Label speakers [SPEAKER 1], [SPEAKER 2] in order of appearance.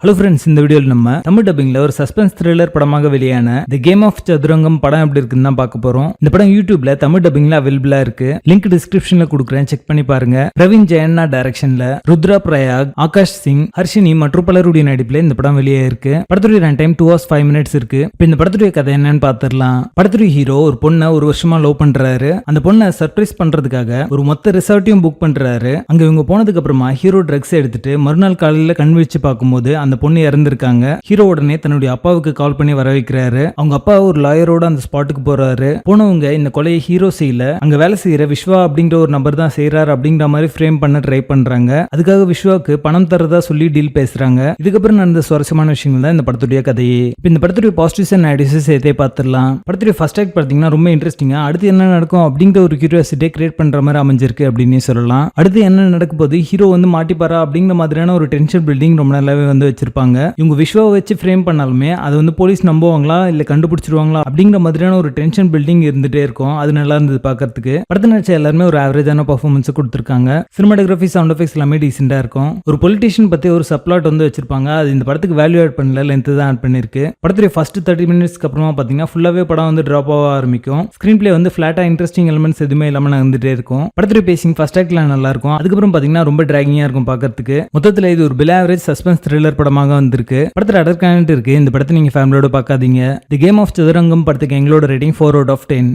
[SPEAKER 1] Hello friends, இந்த வீடியோவில் நம்ம தமிழ் டப்பிங்ல ஒரு சஸ்பென்ஸ் த்ரில்லர் படமாக வெளியான தி கேம் ஆஃப் சதுரங்கம் படம் எப்படி இருக்குன்னு தான் பார்க்க போறோம். இந்த படம் யூடியூப்ல தமிழ் டப்பிங்ல அவைலபிளா இருக்கு. லிங்க் டிஸ்கிரிப்ஷன்ல கொடுக்குறேன், செக் பண்ணி பாருங்க. பிரவீன் ஜெயண்ணா டைரக்ஷன்ல ருத்ரா பிரயாக், ஆகாஷ் சிங், ஹர்ஷினி மற்றும் பலருடைய நடிப்புல இந்த படம் வெளியே இருக்கு. படத்துடைய ரன் டைம் 2 hours 5 minutes இருக்கு. இப்போ இந்த படத்துடைய கதை என்னன்னு பார்த்துடலாம். படத்துடைய ஹீரோ ஒரு பொண்ணை ஒரு வருஷமா லவ் பண்றாரு. அந்த பொண்ணை சர்ப்ரைஸ் பண்றதுக்காக ஒரு மொத்த ரிசார்ட்டையும் புக் பண்றாரு. அங்க இவங்க போனதுக்கு அப்புறமா ஹீரோ ட்ரக்ஸ் எடுத்துட்டு மறுநாள் காலையில கண் விழிச்சு பார்க்கும்போது அந்த பொண்ணு இறந்திருக்காங்க. ஹீரோ உடனே தன்னுடைய அப்பாவுக்கு கால் பண்ணி வர வைக்கிறாரு. அவங்க அப்பா ஒரு லாயரோட அந்த ஸ்பாட்டுக்கு போறாரு. போனவங்க இந்த கொலையை ஹீரோ செய்யல, அங்க வேலை செய்யற விஸ்வா அப்படிங்கிற ஒரு நபர் தான் செய்யறாரு அப்படிங்கிற மாதிரி ஃப்ரேம் பண்ண ட்ரை பண்றாங்க. அதுக்காக விஸ்வாக்கு பணம் தரதா சொல்லி டீல் பேசுறாங்க. இதுக்கப்புறம் நடந்த சுவாரஸ்யமான விஷயங்கள் தான் இந்த படத்துடைய கதையே. இப்போ இந்த படத்துடைய பாசிட்டிவ்ஸ் அண்ட் நெகட்டிவ்ஸ் சேர்த்தே பார்த்துடலாம். படத்துடைய ஃபர்ஸ்ட் ஆக்ட் பார்த்தீங்கன்னா ரொம்ப இன்ட்ரெஸ்டிங்கா அடுத்து என்ன நடக்கும் அப்படிங்கிற ஒரு கியூரியாசிட்டியை கிரியேட் பண்ற மாதிரி அமைஞ்சிருக்கு அப்படின்னு சொல்லலாம். அடுத்து என்ன நடக்கும் போது ஹீரோ மாட்டிப்பாரா அப்படிங்கிற மாதிரியான ஒரு டென்ஷன் பில்டிங் ரொம்ப நல்லாவே வச்சிருப்பாங்க. இவங்க விஸ்வாவை வச்சு ஃப்ரேம் பண்ணாலுமே அது போலீஸ் நம்புவாங்களா இல்ல கண்டுபிடிச்சிருவாங்களா அப்படிங்கிற மாதிரியான ஒரு டென்ஷன் பில்டிங் இருந்துட்டே இருக்கும். அது நல்லா இருந்தது பார்க்கறதுக்கு. படத்தை நடிச்ச எல்லாருமே ஒரு ஆவரேஜான பர்ஃபார்மன்ஸ் கொடுத்திருக்காங்க. சினிமாட்டோகிராஃபி, சவுண்ட் எஃபெக்ட்ஸ் எல்லாமே டீசெண்டா இருக்கும். ஒரு பொலிட்டிஷியன் பத்தி ஒரு சப்ளாட் வச்சிருப்பாங்க. அது இந்த படத்துக்கு வேல்யூ ஆட் பண்ணல, லென்த் தான் ஆட் பண்ணிருக்கு. படத்துடைய ஃபர்ஸ்ட் 30 minutesக்கு அப்புறமா பாத்தீங்கன்னா ஃபுல்லாவே படம் டிராப் ஆக ஆரம்பிக்கும். ஸ்கிரீன் பிளே ஃபிளாட்டா இன்ட்ரெஸ்டிங் எலிமெண்ட்ஸ் எதுவுமே இல்லாம நடந்துட்டே இருக்கும். படத்துடைய பேசிங் ஃபர்ஸ்ட் ஆக்ட்ல நல்லா இருக்கும். அதுக்கப்புறம் பாத்தீங்கன்னா ரொம்ப டிராகிங்கா இருக்கும் பார்க்கறதுக்கு. மொத்தத்துல இது ஒரு பிலோ ஆவரேஜ் சஸ்பென்ஸ் த்ரில்லர் படமாக வந்திருக்கு. படத்துல அடர் கனெக்ட் இருக்கு. இந்த படத்தை நீங்க ஃபேமிலியோட பார்க்காதீங்க. தி கேம் ஆஃப் சதுரங்கம் படத்துக்கு எங்களோட ரேட்டிங் 4 out of 10.